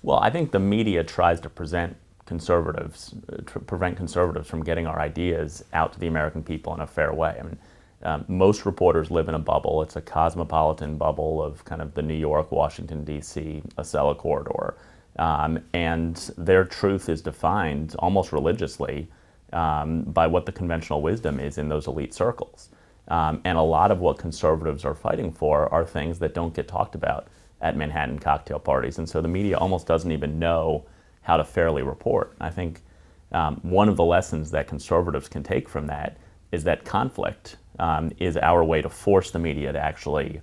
Well, I think the media tries to prevent conservatives from getting our ideas out to the American people in a fair way. I mean, most reporters live in a bubble. It's a cosmopolitan bubble of kind of the New York, Washington, D.C., Acela Corridor. And their truth is defined almost religiously by what the conventional wisdom is in those elite circles. And a lot of what conservatives are fighting for are things that don't get talked about at Manhattan cocktail parties. And so the media almost doesn't even know how to fairly report. I think one of the lessons that conservatives can take from that is that conflict is our way to force the media to actually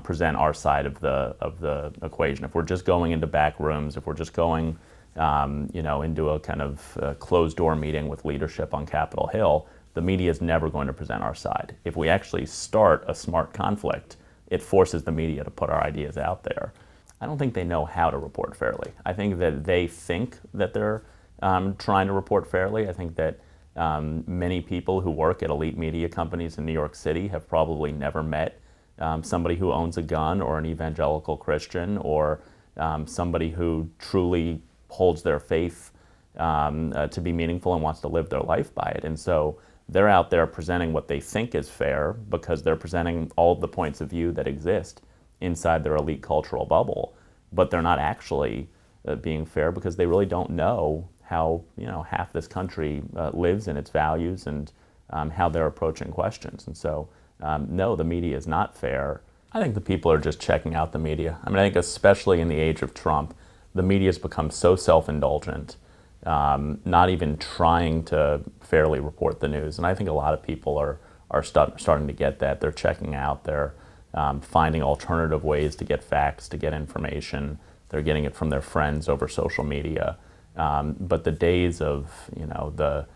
present our side of the equation. If we're just going into back rooms, if we're just going into a kind of closed door meeting with leadership on Capitol Hill, the media is never going to present our side. If we actually start a smart conflict, it forces the media to put our ideas out there. I don't think they know how to report fairly. I think that they think that they're trying to report fairly. I think that many people who work at elite media companies in New York City have probably never met somebody who owns a gun or an evangelical Christian or somebody who truly holds their faith to be meaningful and wants to live their life by it. And so they're out there presenting what they think is fair because they're presenting all of the points of view that exist inside their elite cultural bubble, but they're not actually being fair because they really don't know how half this country lives and its values and how they're approaching questions. And so, no, the media is not fair. I think the people are just checking out the media. I mean, I think especially in the age of Trump, the media has become so self-indulgent, not even trying to fairly report the news. And I think a lot of people are starting to get that. They're checking out. They're finding alternative ways to get facts, to get information. They're getting it from their friends over social media. But the days of, the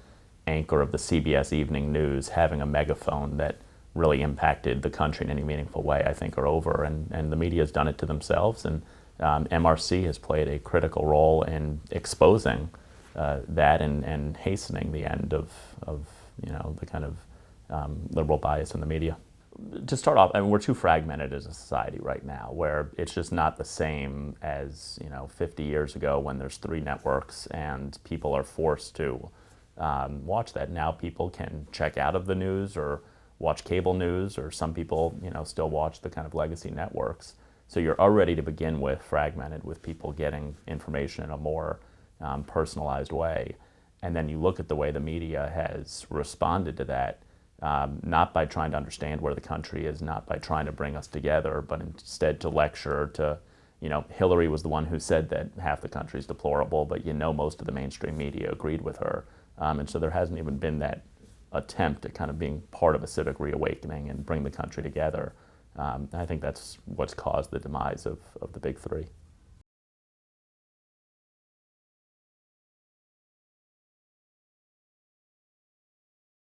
anchor of the CBS Evening News having a megaphone that really impacted the country in any meaningful way, I think are over. And the media has done it to themselves. And MRC has played a critical role in exposing that and hastening the end of the kind of liberal bias in the media. To start off, I mean, we're too fragmented as a society right now, where it's just not the same as 50 years ago when there's 3 networks and people are forced to watch that. Now people can check out of the news or watch cable news, or some people still watch the kind of legacy networks. So you're already to begin with fragmented, with people getting information in a more personalized way. And then you look at the way the media has responded to that. Not by trying to understand where the country is, not by trying to bring us together, but instead to lecture, to, Hillary was the one who said that half the country is deplorable, but most of the mainstream media agreed with her. And so there hasn't even been that attempt at kind of being part of a civic reawakening and bring the country together. I think that's what's caused the demise of the big 3.